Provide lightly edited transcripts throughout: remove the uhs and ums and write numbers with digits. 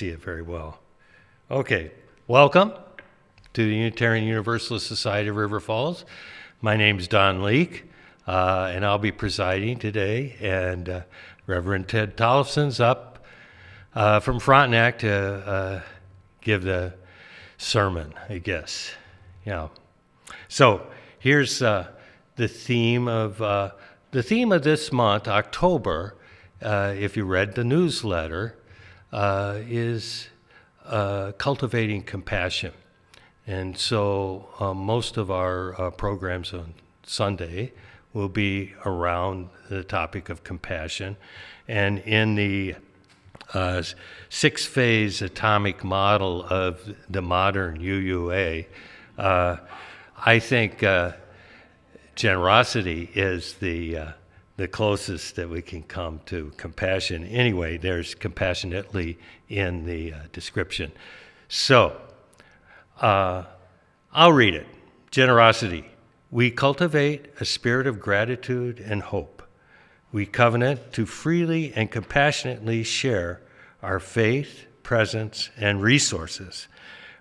See it very well. Okay, welcome to the Unitarian Universalist Society of River Falls. My name's Don Leake, and I'll be presiding today, and Reverend Ted Tollefson's up from Frontenac to give the sermon, I guess. Yeah. So here's the theme of this month, October. If you read the newsletter, is cultivating compassion. And so most of our programs on Sunday will be around the topic of compassion. And in the six-phase atomic model of the modern UUA, I think generosity is the closest that we can come to compassion. Anyway, there's compassionately in the description. So, I'll read it. Generosity. We cultivate a spirit of gratitude and hope. We covenant to freely and compassionately share our faith, presence, and resources.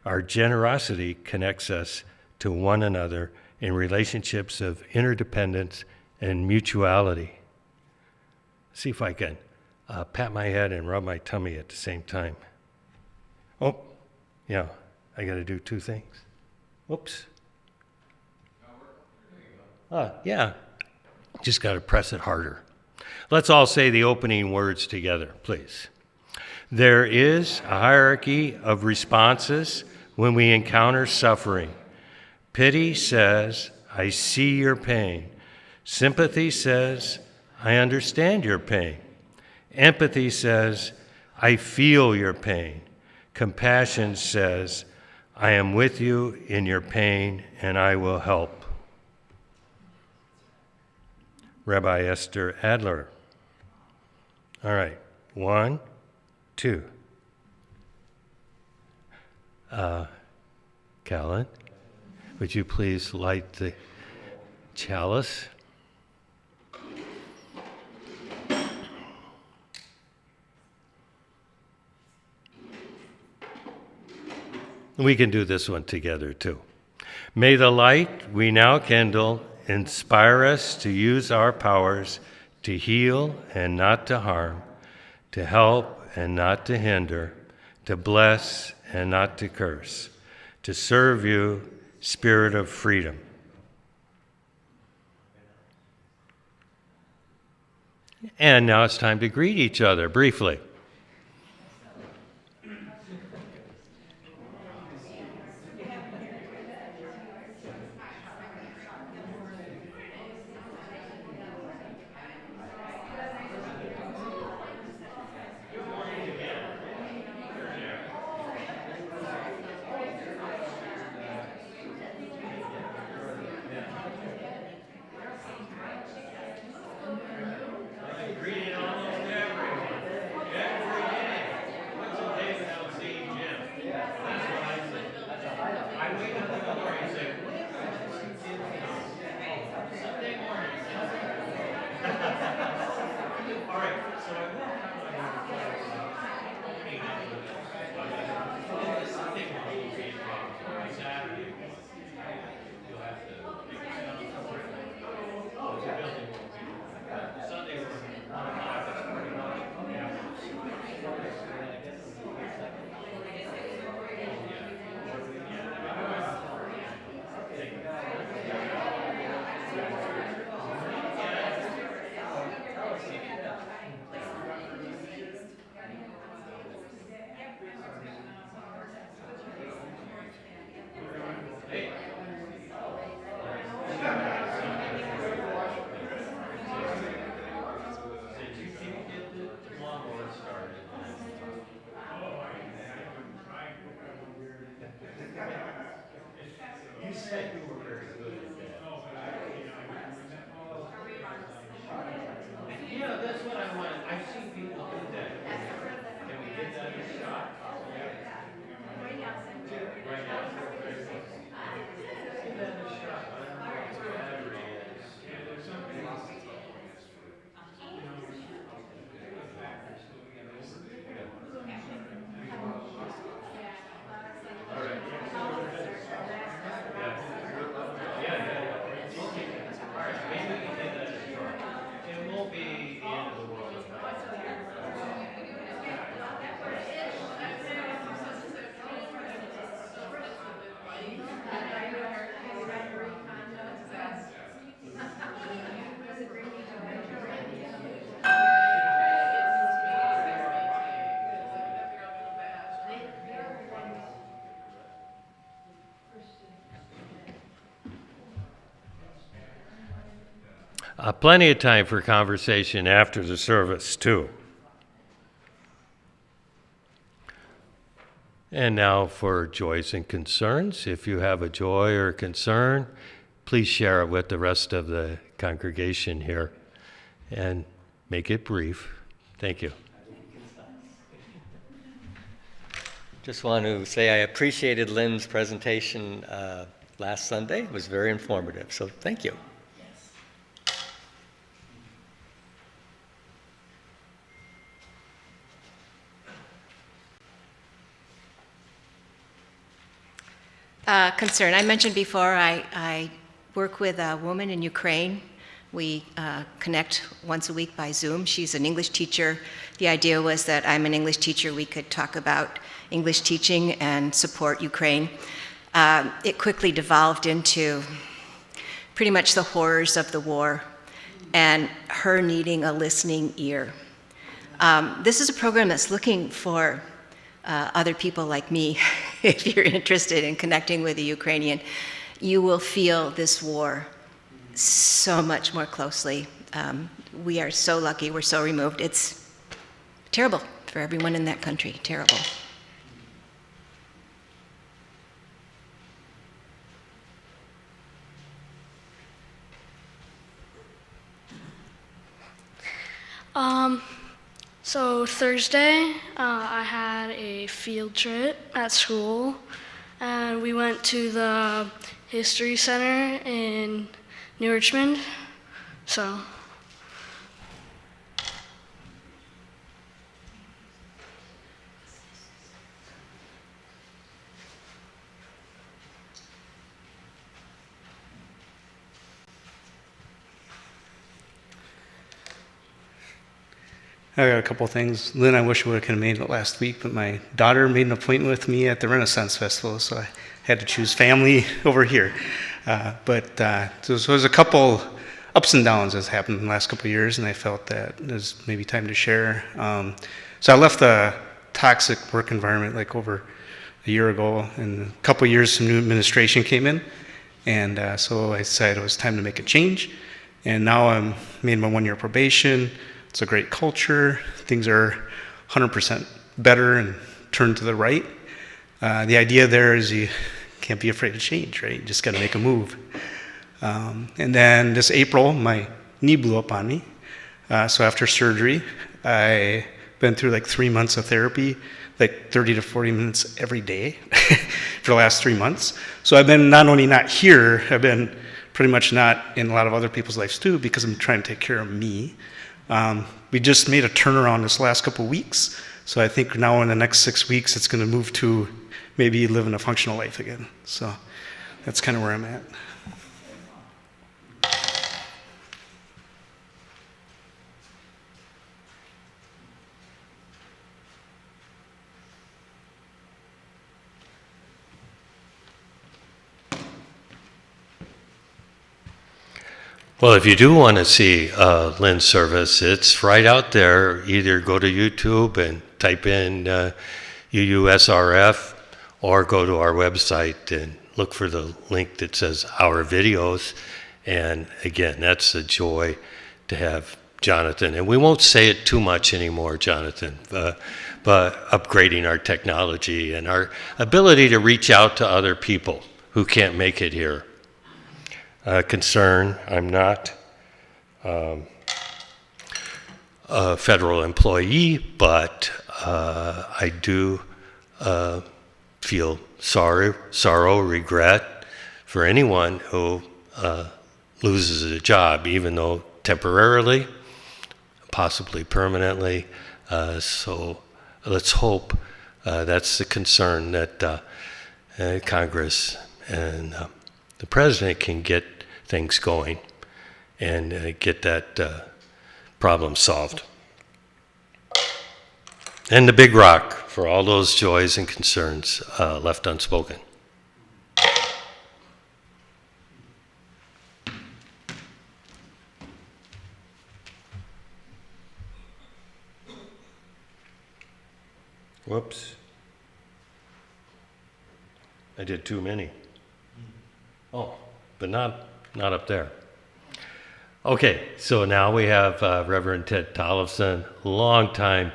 Our generosity connects us to one another in relationships of interdependence and mutuality. See if I can pat my head and rub my tummy at the same time. Oh, yeah, I got to do two things. Whoops. Yeah, just got to press it harder. Let's all say the opening words together, please. There is a hierarchy of responses when we encounter suffering. Pity says, I see your pain. Sympathy says, I understand your pain. Empathy says, I feel your pain. Compassion says, I am with you in your pain and I will help. Rabbi Esther Adler. All right, 1, 2. Callan, would you please light the chalice? We can do this one together too. May the light we now kindle inspire us to use our powers to heal and not to harm, to help and not to hinder, to bless and not to curse, to serve you, Spirit of freedom. And now it's time to greet each other briefly. Plenty of time for conversation after the service, too. And now for joys and concerns. If you have a joy or a concern, please share it with the rest of the congregation here and make it brief. Thank you. Just want to say I appreciated Lynn's presentation last Sunday. It was very informative, so thank you. Concern. I mentioned before I work with a woman in Ukraine. We connect once a week by Zoom. She's an English teacher. The idea was that I'm an English teacher. We could talk about English teaching and support Ukraine. It quickly devolved into pretty much the horrors of the war and her needing a listening ear. This is a program that's looking for other people like me. If you're interested in connecting with a Ukrainian, you will feel this war so much more closely. We are so lucky, we're so removed. It's terrible for everyone in that country, terrible. So Thursday, I had a field trip at school, and we went to the History Center in New Richmond. So. I got a couple things. Lynn, I wish I would have made it last week, but my daughter made an appointment with me at the Renaissance Festival, so I had to choose family over here. But there was a couple ups and downs that's happened in the last couple of years, and I felt that it was maybe time to share. So I left the toxic work environment like over a year ago, and a couple of years some new administration came in, and so I decided it was time to make a change. And now I'm made my 1-year probation. It's a great culture. Things are 100% better and turned to the right. The idea there is you can't be afraid to change, right? You just got to make a move. And then this April, my knee blew up on me. So after surgery, I've been through like 3 months of therapy, like 30 to 40 minutes every day for the last 3 months. So I've been not only not here, I've been pretty much not in a lot of other people's lives too, because I'm trying to take care of me. We just made a turnaround this last couple of weeks, so I think now in the next 6 weeks it's going to move to maybe living a functional life again. So that's kind of where I'm at. Well, if you do want to see Lynn's service, it's right out there. Either go to YouTube and type in UUSRF or go to our website and look for the link that says Our Videos. And again, that's a joy to have Jonathan. And we won't say it too much anymore, Jonathan, but upgrading our technology and our ability to reach out to other people who can't make it here. Concern, I'm not a federal employee, but I do feel sorrow, regret for anyone who loses a job, even though temporarily, possibly permanently. So let's hope that's the concern that Congress and the president can get things going and get that problem solved. And the big rock for all those joys and concerns left unspoken. Whoops. I did too many. Oh, but not up there. Okay, so now we have Reverend Ted Tollefson, longtime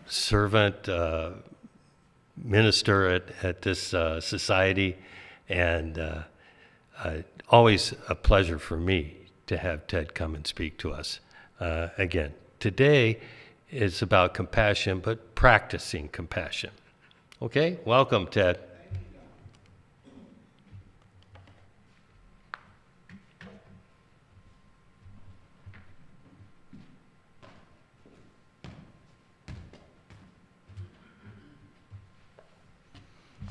servant, minister at this society, and always a pleasure for me to have Ted come and speak to us. Again, today is about compassion, but practicing compassion. Okay, welcome, Ted.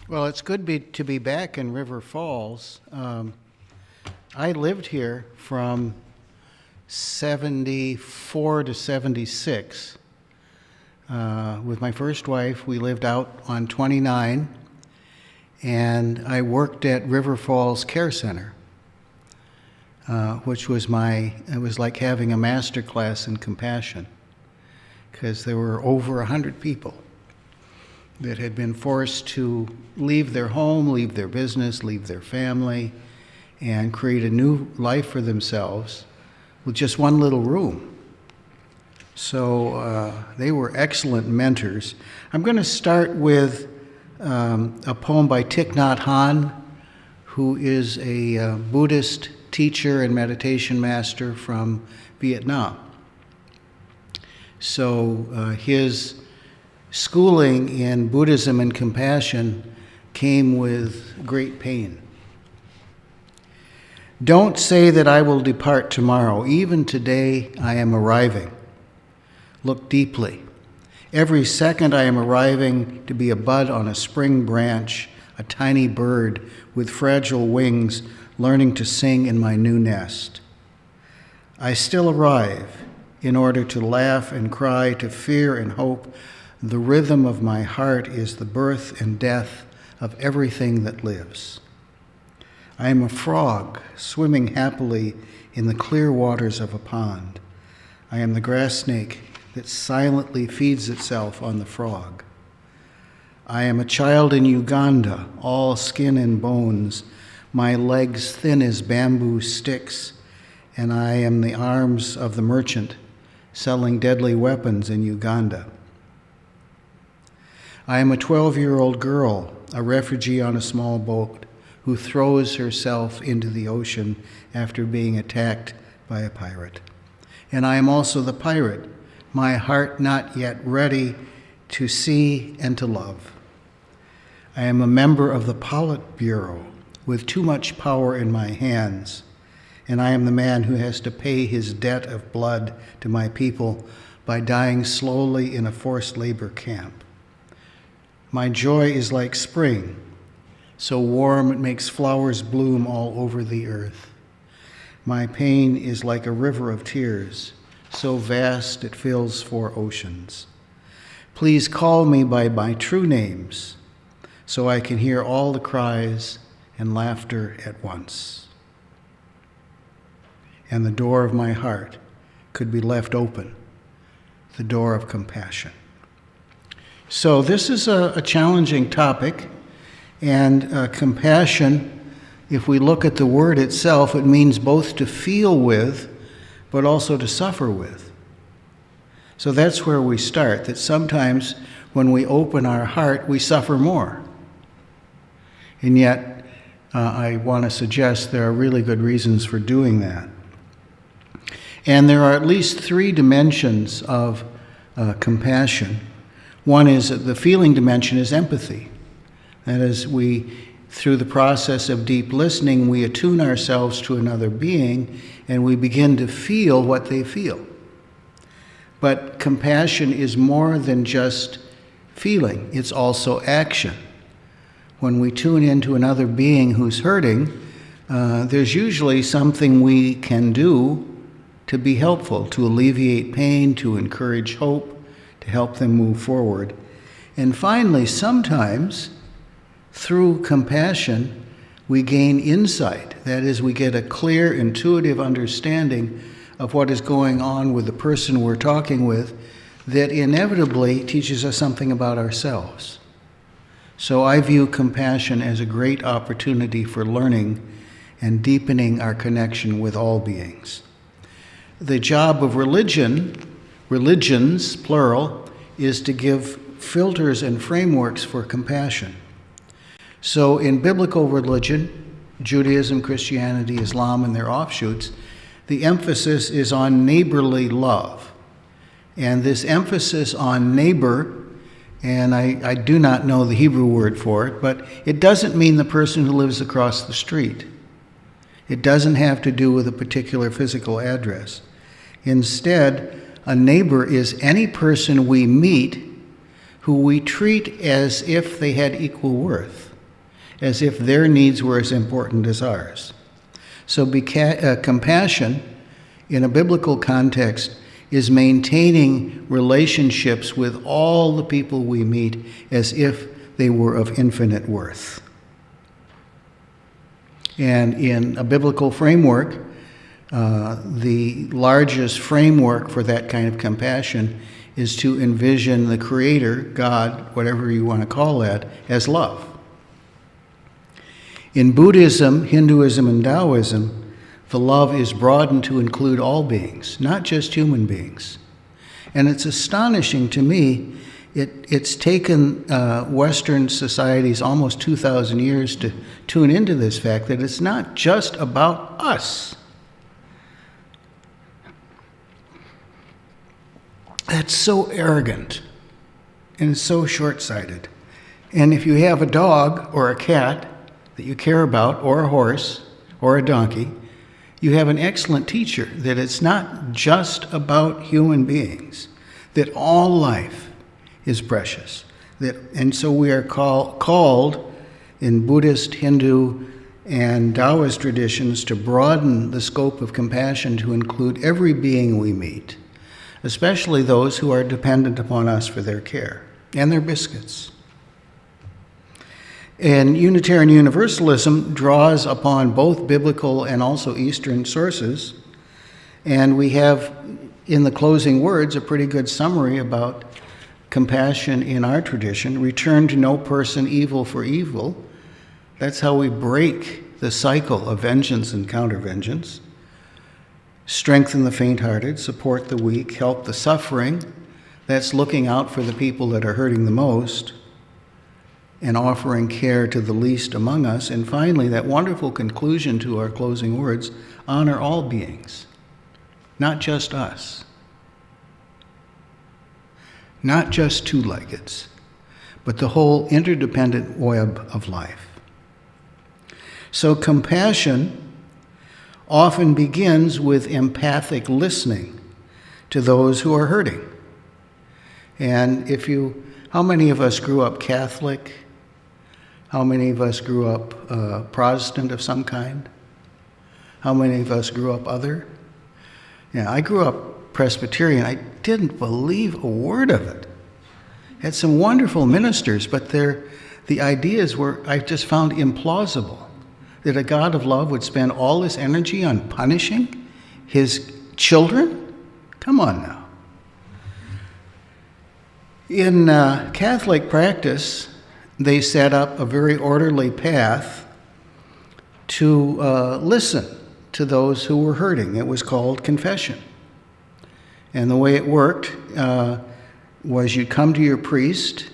Well, it's good to be back in River Falls. I lived here from 74 to 76. With my first wife, we lived out on 29, and I worked at River Falls Care Center, which was it was like having a master class in compassion, because there were over 100 people that had been forced to leave their home, leave their business, leave their family, and create a new life for themselves with just one little room. So they were excellent mentors. I'm going to start with a poem by Thich Nhat Hanh, who is a Buddhist teacher and meditation master from Vietnam. So his schooling in Buddhism and compassion came with great pain. Don't say that I will depart tomorrow. Even today I am arriving. Look deeply. Every second I am arriving to be a bud on a spring branch, a tiny bird with fragile wings learning to sing in my new nest. I still arrive in order to laugh and cry, to fear and hope. The rhythm of my heart is the birth and death of everything that lives. I am a frog swimming happily in the clear waters of a pond. I am the grass snake that silently feeds itself on the frog. I am a child in Uganda, all skin and bones, my legs thin as bamboo sticks, and I am the arms of the merchant selling deadly weapons in Uganda. I am a 12-year-old girl, a refugee on a small boat, who throws herself into the ocean after being attacked by a pirate. And I am also the pirate, my heart not yet ready to see and to love. I am a member of the Politburo with too much power in my hands, and I am the man who has to pay his debt of blood to my people by dying slowly in a forced labor camp. My joy is like spring, so warm it makes flowers bloom all over the earth. My pain is like a river of tears, so vast it fills 4 oceans. Please call me by my true names, so I can hear all the cries and laughter at once. And the door of my heart could be left open, the door of compassion. So this is a challenging topic, and compassion, if we look at the word itself, it means both to feel with, but also to suffer with. So that's where we start, that sometimes when we open our heart, we suffer more. And yet, I want to suggest there are really good reasons for doing that. And there are at least 3 dimensions of compassion. One is that the feeling dimension is empathy. That is, through the process of deep listening, we attune ourselves to another being and we begin to feel what they feel. But compassion is more than just feeling, it's also action. When we tune into another being who's hurting, there's usually something we can do to be helpful, to alleviate pain, to encourage hope, to help them move forward. And finally, sometimes, through compassion, we gain insight. That is, we get a clear, intuitive understanding of what is going on with the person we're talking with that inevitably teaches us something about ourselves. So I view compassion as a great opportunity for learning and deepening our connection with all beings. The job of religions, plural, is to give filters and frameworks for compassion. So in biblical religion, Judaism, Christianity, Islam, and their offshoots, the emphasis is on neighborly love. And this emphasis on neighbor, and I do not know the Hebrew word for it, but it doesn't mean the person who lives across the street. It doesn't have to do with a particular physical address. Instead, a neighbor is any person we meet who we treat as if they had equal worth, as if their needs were as important as ours. So compassion, in a biblical context, is maintaining relationships with all the people we meet as if they were of infinite worth. And in a biblical framework, the largest framework for that kind of compassion is to envision the Creator, God, whatever you want to call that, as love. In Buddhism, Hinduism, and Taoism, the love is broadened to include all beings, not just human beings. And it's astonishing to me, it's taken Western societies almost 2,000 years to tune into this fact that it's not just about us. That's so arrogant and so short-sighted. And if you have a dog or a cat that you care about, or a horse, or a donkey, you have an excellent teacher that it's not just about human beings, that all life is precious. And so we are called in Buddhist, Hindu, and Taoist traditions to broaden the scope of compassion to include every being we meet, especially those who are dependent upon us for their care and their biscuits. And Unitarian Universalism draws upon both biblical and also Eastern sources, and we have in the closing words a pretty good summary about compassion in our tradition. Return to no person evil for evil. That's how we break the cycle of vengeance and counter-vengeance. Strengthen the faint-hearted, support the weak, help the suffering. That's looking out for the people that are hurting the most, and offering care to the least among us. And finally, that wonderful conclusion to our closing words, honor all beings, not just us. Not just two-leggeds, but the whole interdependent web of life. So compassion often begins with empathic listening to those who are hurting. And how many of us grew up Catholic? How many of us grew up Protestant of some kind? How many of us grew up other? Yeah, I grew up Presbyterian. I didn't believe a word of it. Had some wonderful ministers, but the ideas were, I just found implausible. That a God of love would spend all his energy on punishing his children? Come on now. In Catholic practice, they set up a very orderly path to listen to those who were hurting. It was called confession. And the way it worked was you'd come to your priest,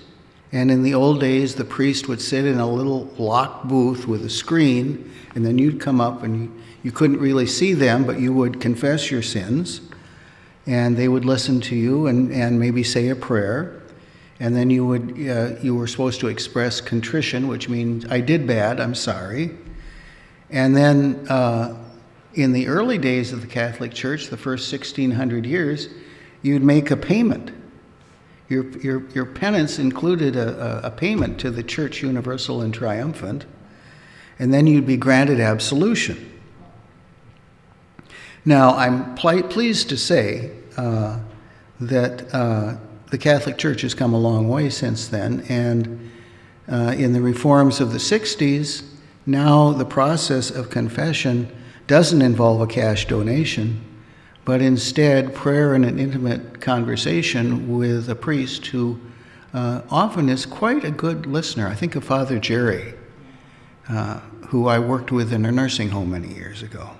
and in the old days, the priest would sit in a little locked booth with a screen, and then you'd come up and you couldn't really see them, but you would confess your sins, and they would listen to you and maybe say a prayer. And then you were supposed to express contrition, which means I did bad, I'm sorry. And then in the early days of the Catholic Church, the first 1,600 years, you'd make a payment. Your penance included a payment to the Church Universal and Triumphant, and then you'd be granted absolution. Now, I'm pleased to say that the Catholic Church has come a long way since then, and in the reforms of the 60s, now the process of confession doesn't involve a cash donation, but instead prayer and an intimate conversation with a priest who often is quite a good listener. I think of Father Jerry. who I worked with in a nursing home many years ago.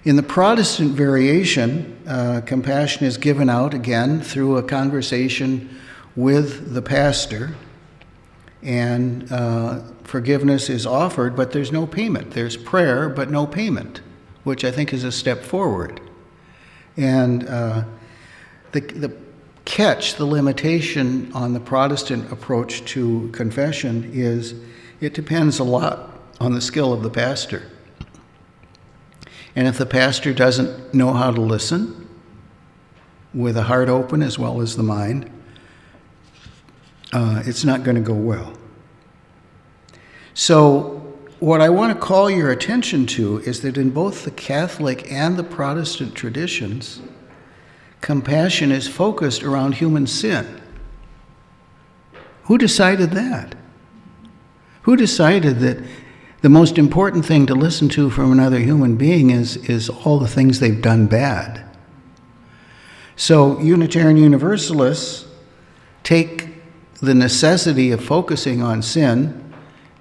In the Protestant variation, compassion is given out again through a conversation with the pastor, and forgiveness is offered, but there's no payment. There's prayer, but no payment, which I think is a step forward. And the catch, the limitation on the Protestant approach to confession is it depends a lot on the skill of the pastor. And if the pastor doesn't know how to listen with a heart open as well as the mind, it's not going to go well. So what I want to call your attention to is that in both the Catholic and the Protestant traditions, compassion is focused around human sin. Who decided that? Who decided that the most important thing to listen to from another human being is all the things they've done bad? So Unitarian Universalists take the necessity of focusing on sin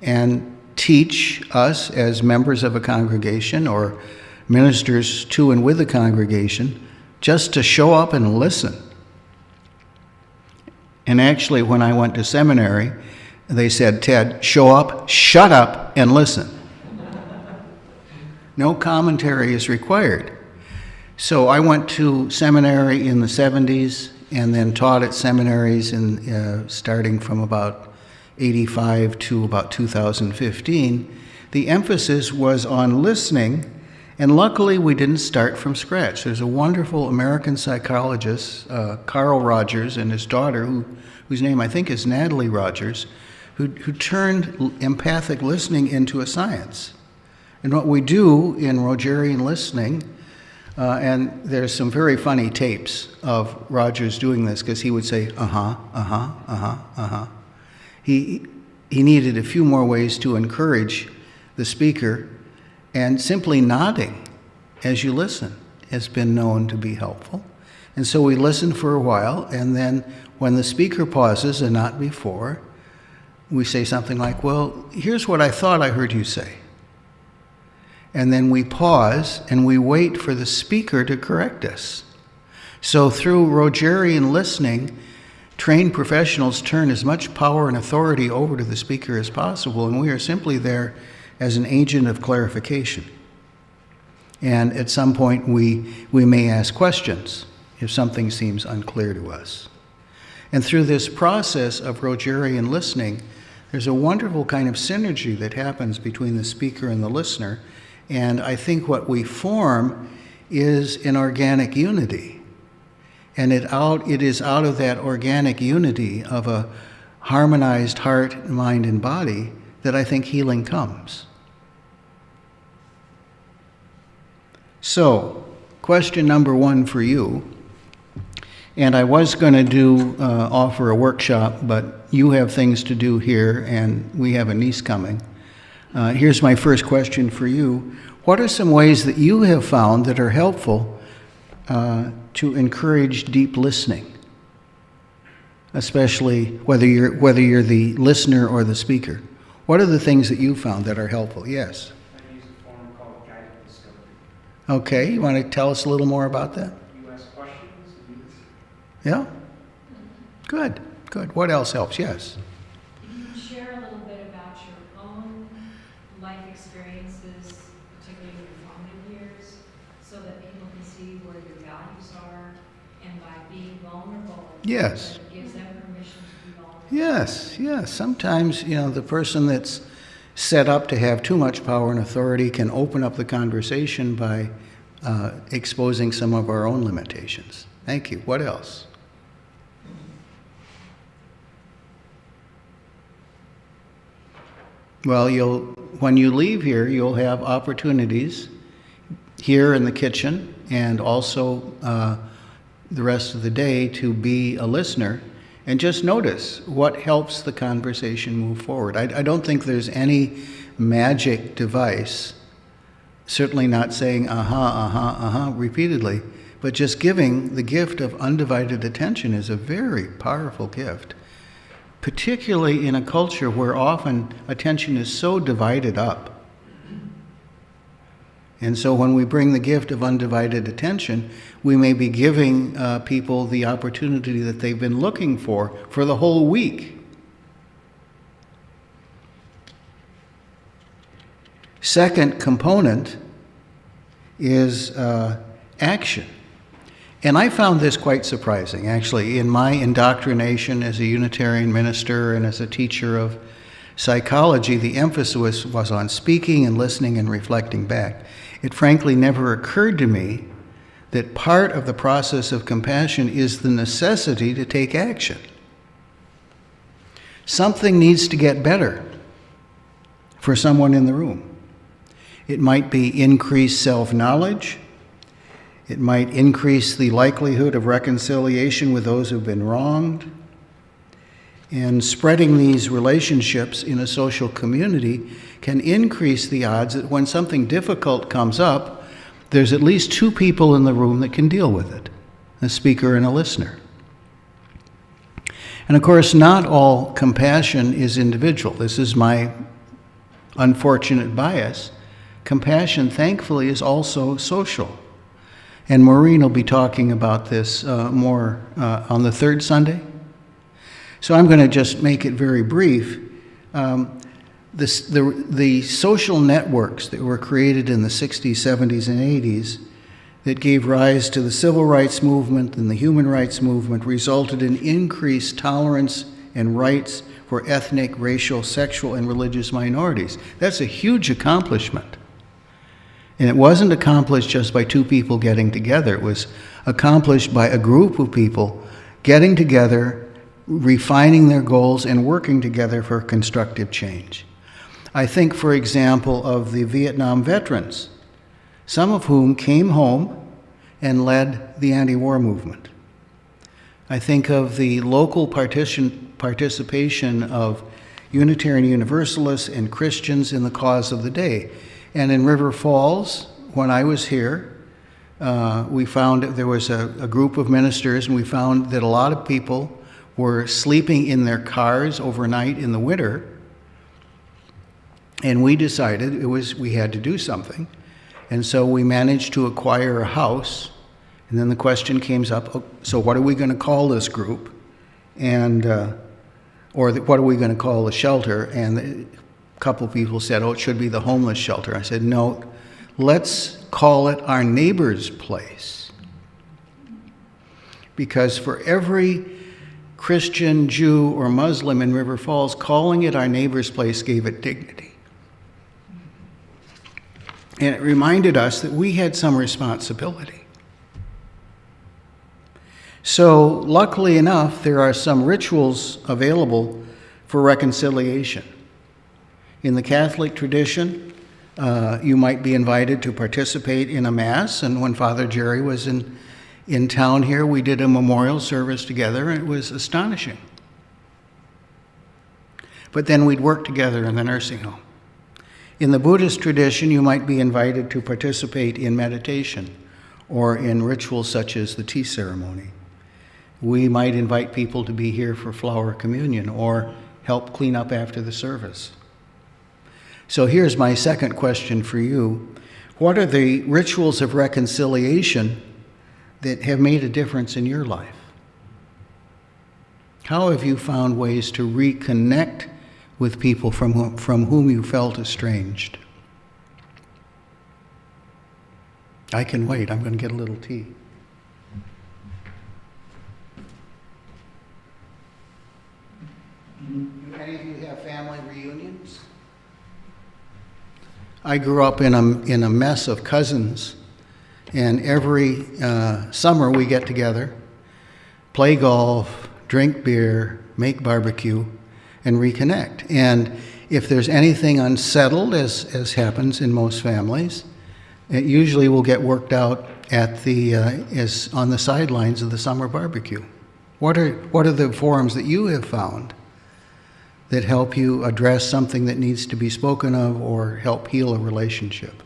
and teach us as members of a congregation or ministers to and with the congregation just to show up and listen. And actually, when I went to seminary, they said, Ted, show up, shut up, and listen. No commentary is required. So I went to seminary in the 70s and then taught at seminaries starting from about 85 to about 2015. The emphasis was on listening, and luckily we didn't start from scratch. There's a wonderful American psychologist, Carl Rogers, and his daughter, whose name I think is Natalie Rogers, who turned empathic listening into a science. And what we do in Rogerian listening, and there's some very funny tapes of Rogers doing this, because he would say, uh-huh, uh-huh, uh-huh, uh-huh. He needed a few more ways to encourage the speaker, and simply nodding as you listen has been known to be helpful. And so we listen for a while, and then when the speaker pauses, and not before, we say something like, well, here's what I thought I heard you say. And then we pause and we wait for the speaker to correct us. So through Rogerian listening, trained professionals turn as much power and authority over to the speaker as possible, and we are simply there as an agent of clarification. And at some point we may ask questions if something seems unclear to us. And through this process of Rogerian listening, there's a wonderful kind of synergy that happens between the speaker and the listener, and I think what we form is an organic unity. And it is out of that organic unity of a harmonized heart, mind, and body that I think healing comes. So, question number one for you, and I was going to offer a workshop, but you have things to do here, and we have a niece coming. Here's my first question for you. What are some ways that you have found that are helpful to encourage deep listening, especially whether you're the listener or the speaker? What are the things that you found that are helpful? Yes. I use a form called guided discovery. Okay, you want to tell us a little more about that? You ask questions and you listen. Yeah? Good, good. What else helps? Yes. If you can share a little bit about your own life experiences, particularly in your formative years, so that people can see where your values are, and by being vulnerable, Yes. it gives them permission to be vulnerable. Yes, yes. Sometimes, the person that's set up to have too much power and authority can open up the conversation by exposing some of our own limitations. Thank you. What else? Well, when you leave here, you'll have opportunities here in the kitchen and also the rest of the day to be a listener and just notice what helps the conversation move forward. I don't think there's any magic device, certainly not saying repeatedly, but just giving the gift of undivided attention is a very powerful gift. particularly in a culture where often attention is so divided up. And so when we bring the gift of undivided attention, we may be giving people the opportunity that they've been looking for the whole week. Second component is action. And I found this quite surprising, actually. In my indoctrination as a Unitarian minister and as a teacher of psychology, the emphasis was on speaking and listening and reflecting back. It frankly never occurred to me that part of the process of compassion is the necessity to take action. Something needs to get better for someone in the room. It might be increased self-knowledge. It might increase the likelihood of reconciliation with those who've been wronged. And spreading these relationships in a social community can increase the odds that when something difficult comes up, there's at least two people in the room that can deal with it, a speaker and a listener. And of course, not all compassion is individual. This is my unfortunate bias. Compassion, thankfully, is also social. And Maureen will be talking about this more on the third Sunday. So I'm going to just make it very brief. The social networks that were created in the 60s, 70s, and 80s that gave rise to the civil rights movement and the human rights movement resulted in increased tolerance and rights for ethnic, racial, sexual, and religious minorities. That's a huge accomplishment. And it wasn't accomplished just by two people getting together. It was accomplished by a group of people getting together, refining their goals, and working together for constructive change. I think, for example, of the Vietnam veterans, some of whom came home and led the anti-war movement. I think of the local participation of Unitarian Universalists and Christians in the cause of the day. And in River Falls, when I was here, we found that there was a group of ministers, and we found that a lot of people were sleeping in their cars overnight in the winter. And we decided we had to do something. And so we managed to acquire a house. And then the question came up, so what are we going to call this group? And, what are we going to call the shelter? And a couple of people said, it should be the homeless shelter. I said, no, let's call it our neighbor's place. Because for every Christian, Jew, or Muslim in River Falls, calling it our neighbor's place gave it dignity. And it reminded us that we had some responsibility. So, luckily enough, there are some rituals available for reconciliation. In the Catholic tradition, you might be invited to participate in a Mass, and when Father Jerry was in town here, we did a memorial service together, and it was astonishing. But then we'd work together in the nursing home. In the Buddhist tradition, you might be invited to participate in meditation or in rituals such as the tea ceremony. We might invite people to be here for flower communion or help clean up after the service. So here's my second question for you. What are the rituals of reconciliation that have made a difference in your life? How have you found ways to reconnect with people from whom you felt estranged? I can wait. I'm going to get a little tea. Do any of you have family reunions? I grew up in a mess of cousins, and every summer we get together, play golf, drink beer, make barbecue, and reconnect. And if there's anything unsettled, as happens in most families, it usually will get worked out at on the sidelines of the summer barbecue. What are the forums that you have found that help you address something that needs to be spoken of or help heal a relationship?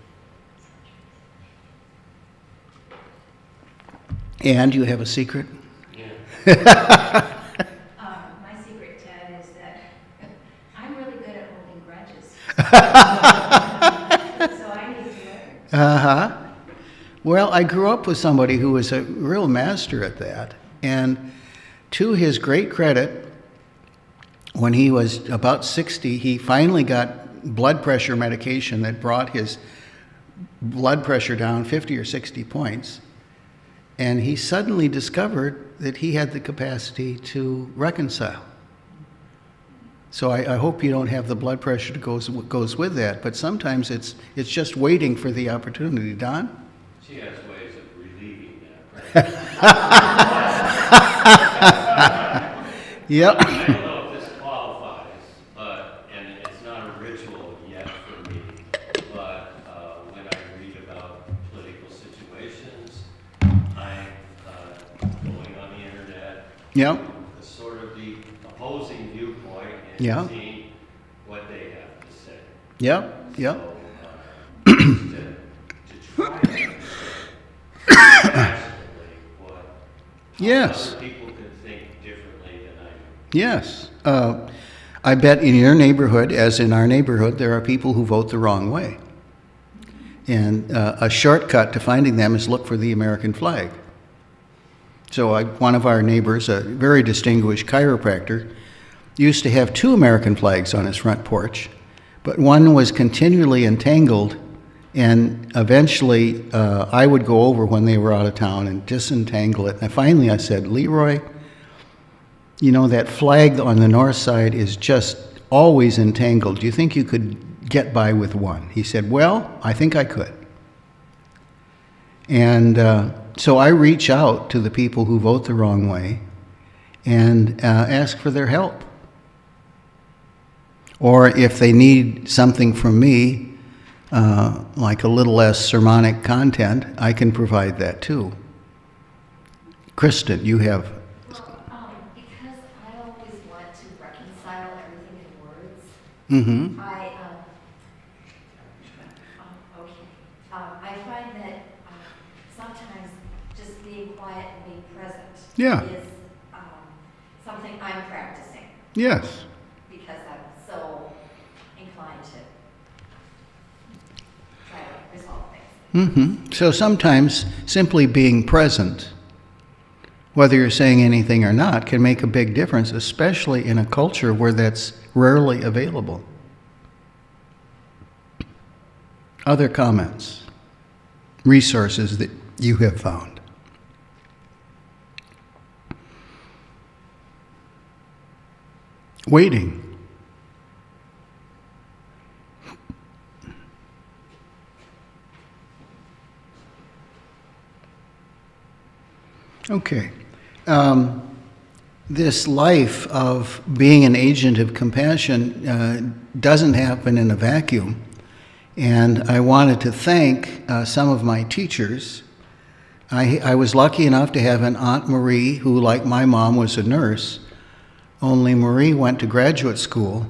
And you have a secret? My secret, Ted, is I need to learn. Uh-huh. Well, I grew up with somebody who was a real master at that. And to his great credit, when he was about 60, he finally got blood pressure medication that brought his blood pressure down 50 or 60 points. And he suddenly discovered that he had the capacity to reconcile. So I hope you don't have the blood pressure that goes with that, but sometimes it's just waiting for the opportunity. Don? She has ways of relieving that. Yep. I don't know if this qualifies, and it's not a ritual yet for me, but when I read about political situations, I'm going on the internet, Yep. sort of the opposing viewpoint, and Yeah. seeing what they have to say. Yep. Yep. So, just to try to understand rationally what Yes. other people can think differently than I do. Yes. I bet in your neighborhood, as in our neighborhood, there are people who vote the wrong way. And a shortcut to finding them is look for the American flag. So one of our neighbors, a very distinguished chiropractor, used to have 2 American flags on his front porch, but one was continually entangled, and eventually I would go over when they were out of town and disentangle it. And finally I said, Leroy, you know, that flag on the north side is just always entangled. Do you think you could get by with one? He said, well, I think I could. And so I reach out to the people who vote the wrong way and ask for their help. Or if they need something from me, like a little less sermonic content, I can provide that too. Kristen, you have... Because I always want to reconcile everything in words, Mm-hmm. I find that sometimes just being quiet and being present Yeah. is something I'm practicing Yes. because I'm so inclined to try to resolve things. Mm-hmm. So sometimes simply being present, whether you're saying anything or not, can make a big difference, especially in a culture where that's rarely available. Other comments, resources that you have found. Waiting. Okay. This life of being an agent of compassion doesn't happen in a vacuum. And I wanted to thank some of my teachers. I was lucky enough to have an Aunt Marie who, like my mom, was a nurse. Only Marie went to graduate school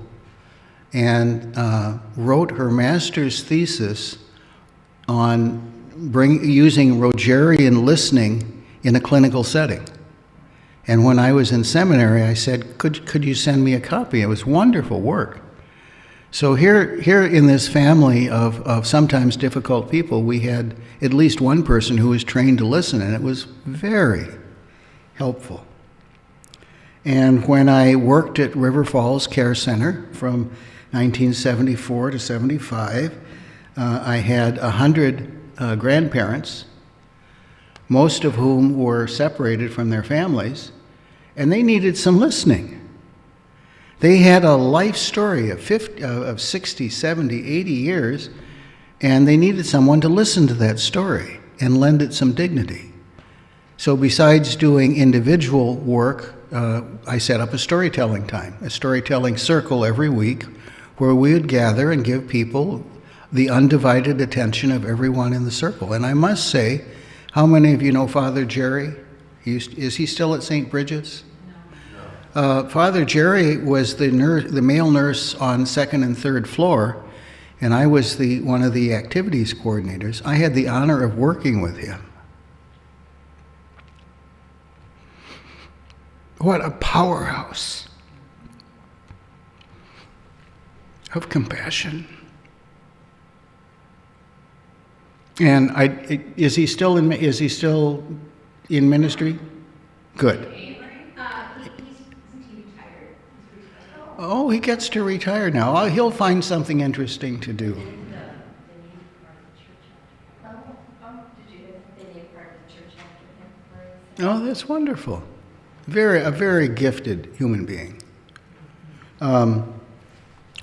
and wrote her master's thesis on using Rogerian listening in a clinical setting. And when I was in seminary, I said, could you send me a copy? It was wonderful work. So here in this family of sometimes difficult people, we had at least one person who was trained to listen, and it was very helpful. And when I worked at River Falls Care Center from 1974 to 75, I had 100 grandparents, most of whom were separated from their families, and they needed some listening. They had a life story of 60, 70, 80 years, and they needed someone to listen to that story and lend it some dignity. So besides doing individual work, I set up a storytelling time, a storytelling circle every week where we would gather and give people the undivided attention of everyone in the circle. And I must say, how many of you know Father Jerry? Is he still at St. Bridget's? Father Jerry was the male nurse on second and third floor, and I was one of the activities coordinators. I had the honor of working with him. What a powerhouse of compassion. And is he still in ministry? Good. Isn't he retired? Oh, he gets to retire now. Oh, he'll find something interesting to do. Did you have any part of the church after him? Oh, that's wonderful. A very gifted human being.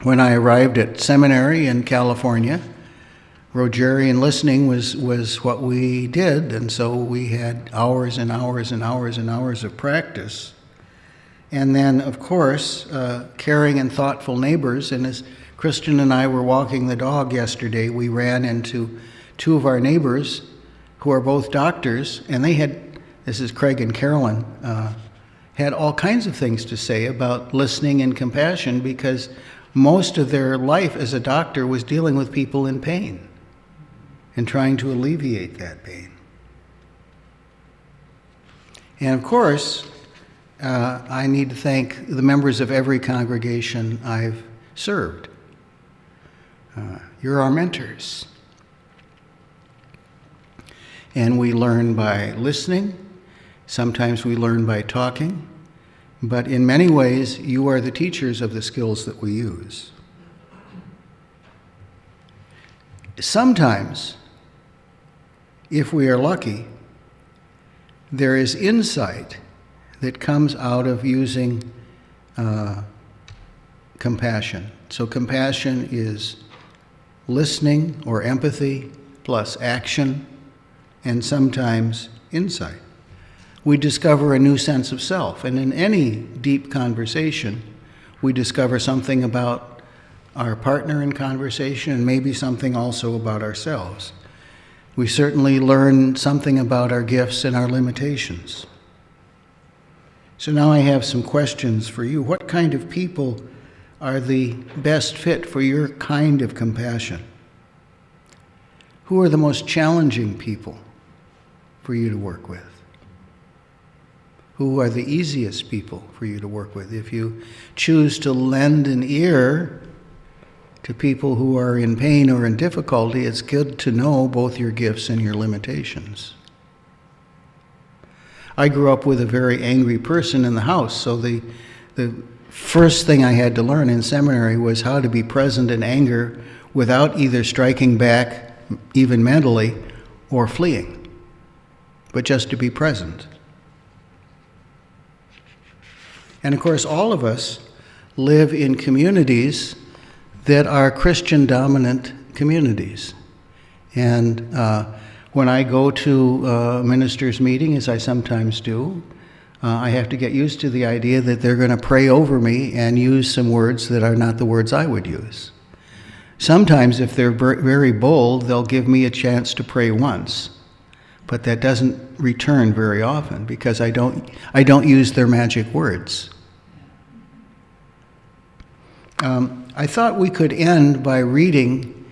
When I arrived at seminary in California, Rogerian listening was what we did, and so we had hours and hours and hours and hours of practice. And then, of course, caring and thoughtful neighbors. And as Christian and I were walking the dog yesterday, we ran into two of our neighbors who are both doctors, and they had, this is Craig and Carolyn, had all kinds of things to say about listening and compassion, because most of their life as a doctor was dealing with people in pain and trying to alleviate that pain. And of course, I need to thank the members of every congregation I've served. You're our mentors. And we learn by listening. Sometimes we learn by talking. But in many ways, you are the teachers of the skills that we use. Sometimes, if we are lucky, there is insight that comes out of using compassion. So compassion is listening or empathy plus action, and sometimes insight. We discover a new sense of self, and in any deep conversation, we discover something about our partner in conversation and maybe something also about ourselves. We certainly learn something about our gifts and our limitations. So now I have some questions for you. What kind of people are the best fit for your kind of compassion? Who are the most challenging people for you to work with? Who are the easiest people for you to work with? If you choose to lend an ear to people who are in pain or in difficulty, it's good to know both your gifts and your limitations. I grew up with a very angry person in the house, so the first thing I had to learn in seminary was how to be present in anger without either striking back, even mentally, or fleeing, but just to be present. And of course, all of us live in communities that are Christian-dominant communities. And when I go to a minister's meeting, as I sometimes do, I have to get used to the idea that they're going to pray over me and use some words that are not the words I would use. Sometimes, if they're very bold, they'll give me a chance to pray once. But that doesn't return very often because I don't use their magic words. I thought we could end by reading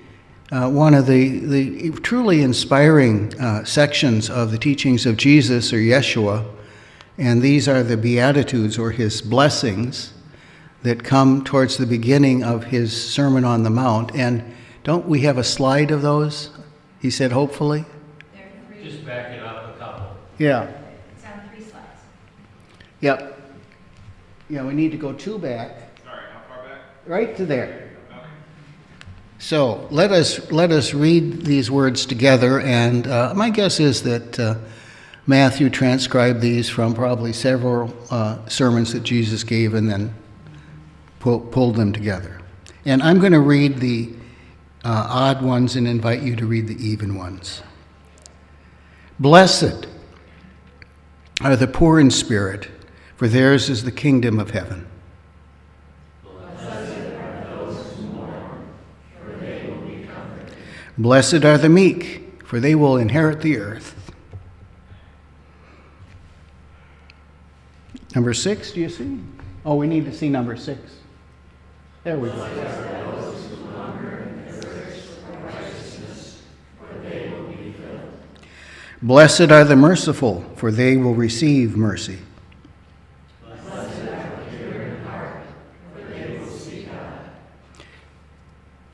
one of the truly inspiring sections of the teachings of Jesus, or Yeshua, and these are the Beatitudes, or his blessings, that come towards the beginning of his Sermon on the Mount. And don't we have a slide of those? He said, hopefully? Just back it up a couple. Yeah. It's on 3 slides. Yep. Yeah, we need to go 2 back. Sorry, how far back? Right to there. Okay. So let us read these words together, and my guess is that Matthew transcribed these from probably several sermons that Jesus gave and then pulled them together. And I'm going to read the odd ones and invite you to read the even ones. Blessed are the poor in spirit, for theirs is the kingdom of heaven. Blessed are the meek, for they will inherit the earth. Number 6, do you see? Oh, we need to see number 6. There we go. Blessed are the merciful, for they will receive mercy.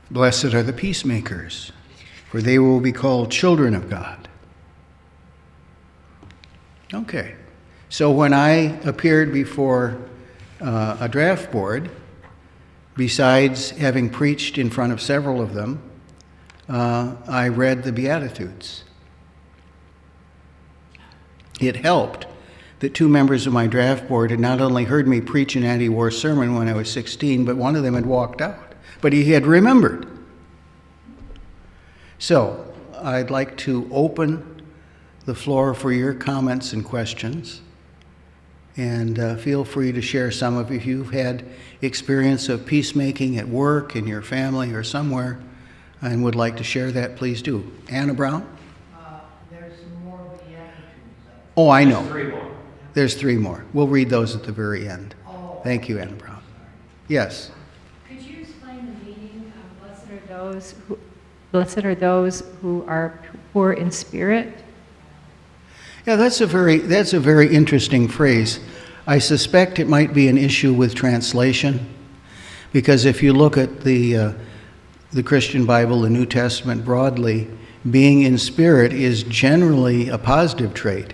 Blessed are the peacemakers, for they will be called children of God. Okay. So when I appeared before a draft board, besides having preached in front of several of them, I read the Beatitudes. It helped that two members of my draft board had not only heard me preach an anti-war sermon when I was 16, but one of them had walked out. But he had remembered. So I'd like to open the floor for your comments and questions. And feel free to share some of, if you've had experience of peacemaking at work, in your family, or somewhere, and would like to share that, please do. Anna Brown? There's some more Beatitudes. Oh, I know. There's 3 more. There's 3 more. We'll read those at the very end. Oh. Thank you, Anna Brown. Yes. Could you explain the meaning of blessed are those who are poor in spirit? Yeah, that's a very interesting phrase. I suspect it might be an issue with translation, because if you look at the Christian Bible, the New Testament broadly, being in spirit is generally a positive trait.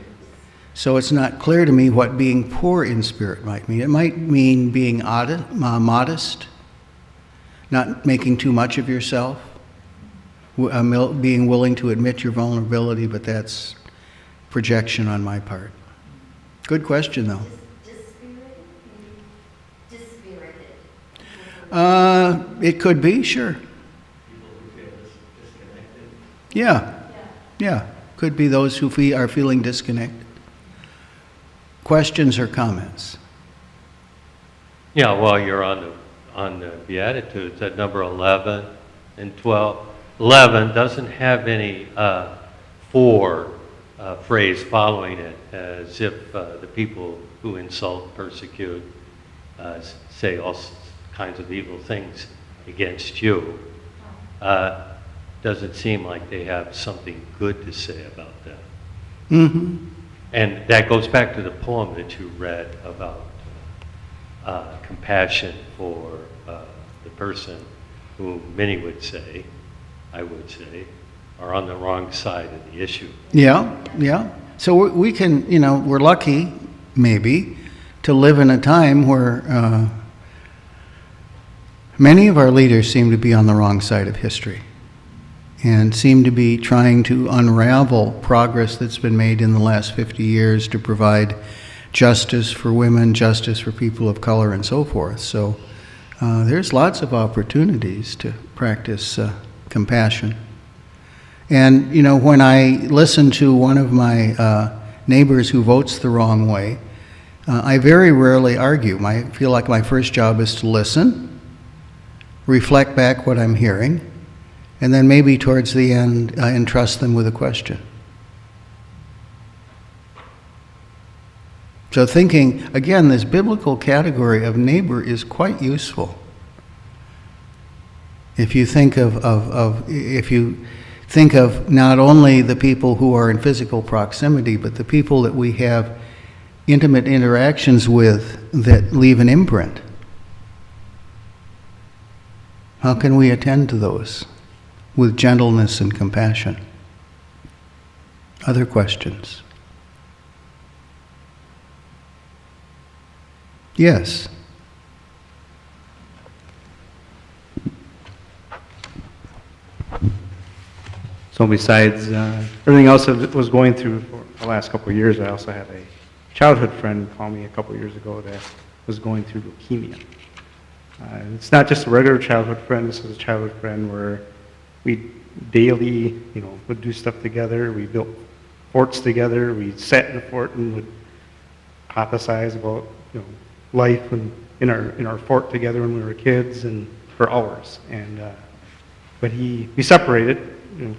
So it's not clear to me what being poor in spirit might mean. It might mean being modest, not making too much of yourself, being willing to admit your vulnerability, but that's projection on my part. Good question, though. Dispirited? It could be, sure. Yeah. Could be those who are feeling disconnected. Questions or comments? Yeah, while you're on the Beatitudes, at number 11 and 12, 11 doesn't have any for phrase following it, as if the people who insult, persecute, say all kinds of evil things against you. Doesn't seem like they have something good to say about that. Mm-hmm. And that goes back to the poem that you read about compassion for the person who many would say, I would say, are on the wrong side of the issue. Yeah. So we can, we're lucky, maybe, to live in a time where many of our leaders seem to be on the wrong side of history and seem to be trying to unravel progress that's been made in the last 50 years to provide justice for women, justice for people of color, and so forth. So there's lots of opportunities to practice compassion. And, when I listen to one of my neighbors who votes the wrong way, I very rarely argue. I feel like my first job is to listen, reflect back what I'm hearing, and then maybe towards the end, entrust them with a question. So thinking, again, this biblical category of neighbor is quite useful. If you think of not only the people who are in physical proximity, but the people that we have intimate interactions with that leave an imprint. How can we attend to those with gentleness and compassion? Other questions? Yes. So besides everything else that was going through for the last couple of years, I also had a childhood friend call me a couple of years ago that was going through leukemia. It's not just a regular childhood friend. This is a childhood friend where we daily, would do stuff together. We built forts together. We sat in the fort and would hypothesize about, life in our fort together when we were kids and for hours. And but we separated,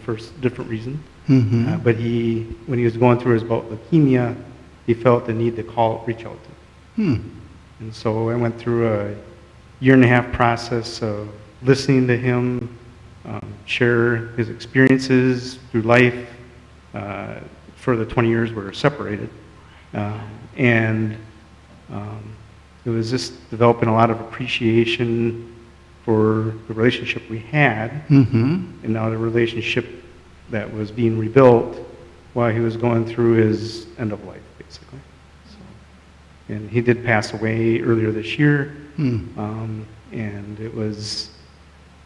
for different reasons. Mm-hmm. But when he was going through his bout of leukemia, he felt the need to reach out to him. And so I went through a 1.5-year process of listening to him share his experiences through life for the 20 years we were separated. And it was just developing a lot of appreciation for the relationship we had. Mm-hmm. And now the relationship that was being rebuilt while he was going through his end of life, basically. So, and he did pass away earlier this year, and it was,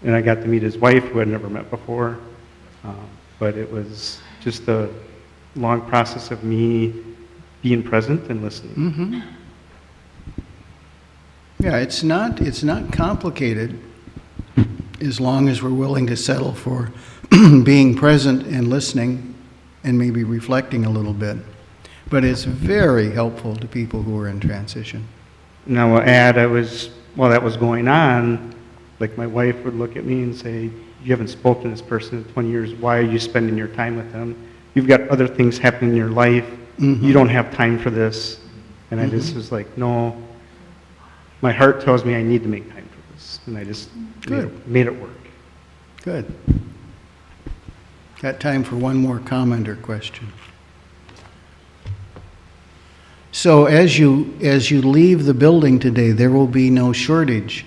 and I got to meet his wife, who I'd never met before, but it was just a long process of me being present and listening. Yeah, it's not complicated as long as we're willing to settle for being present and listening and maybe reflecting a little bit. But it's very helpful to people who are in transition. Now, I'll add, while that was going on, like my wife would look at me and say, you haven't spoken to this person in 20 years. Why are you spending your time with them? You've got other things happening in your life. You don't have time for this. And I just was like, no, my heart tells me I need to make time for this. And I just made it work. Good. Got time for one more comment or question. So as you leave the building today, there will be no shortage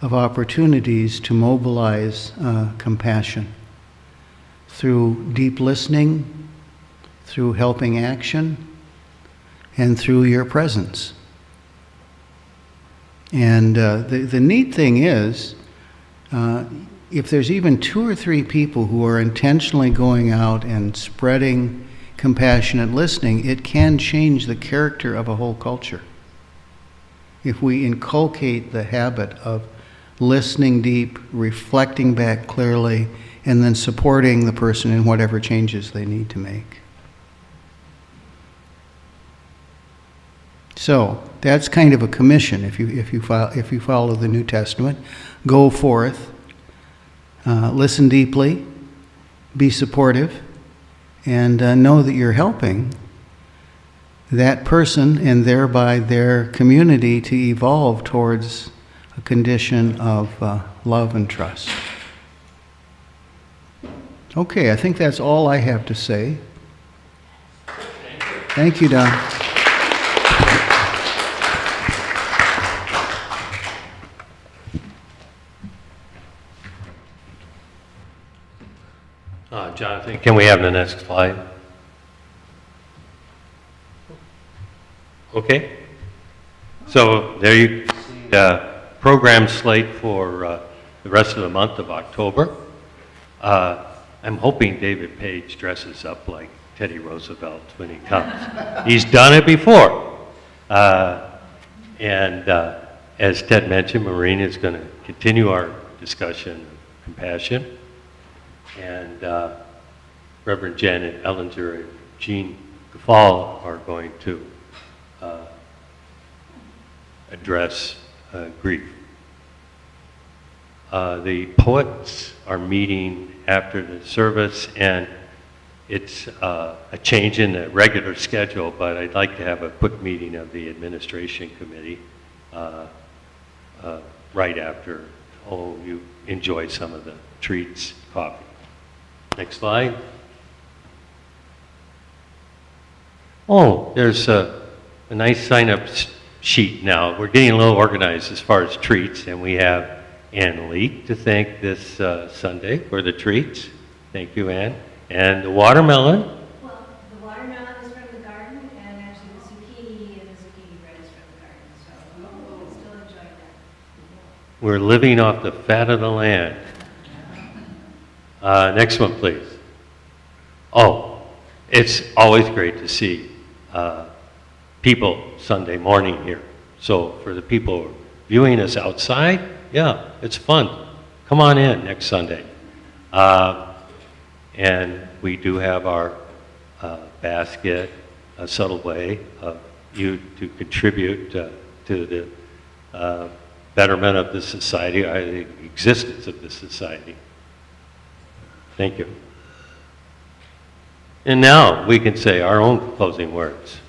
of opportunities to mobilize compassion through deep listening, through helping action, and through your presence. And the neat thing is, if there's even 2 or 3 people who are intentionally going out and spreading compassionate listening, it can change the character of a whole culture. If we inculcate the habit of listening deep, reflecting back clearly, and then supporting the person in whatever changes they need to make. So that's kind of a commission. If you follow the New Testament, go forth, listen deeply, be supportive, and know that you're helping that person and thereby their community to evolve towards a condition of love and trust. Okay, I think that's all I have to say. Thank you, Don. Jonathan, can we have the next slide? Okay. So there you see the program slate for the rest of the month of October. I'm hoping David Page dresses up like Teddy Roosevelt when he comes. He's done it before. And as Ted mentioned, Maureen is going to continue our discussion of compassion. And Reverend Janet Ellinger and Jean Gaffal are going to address grief. The poets are meeting after the service, and it's a change in the regular schedule, but I'd like to have a quick meeting of the administration committee right after you enjoy some of the treats, coffee. Next slide. Oh, there's a nice sign-up sheet now. We're getting a little organized as far as treats, and we have Ann Leek to thank this Sunday for the treats. Thank you, Ann. And the watermelon. Well, the watermelon is from the garden, and actually the zucchini and the zucchini bread is from the garden, so you can still enjoy that. We're living off the fat of the land. Next one, please. Oh, it's always great to see people Sunday morning here. So for the people viewing us outside, yeah, it's fun. Come on in next Sunday. And we do have our basket, a subtle way of you to contribute to the betterment of the society, or the existence of the society. Thank you. And now we can say our own closing words.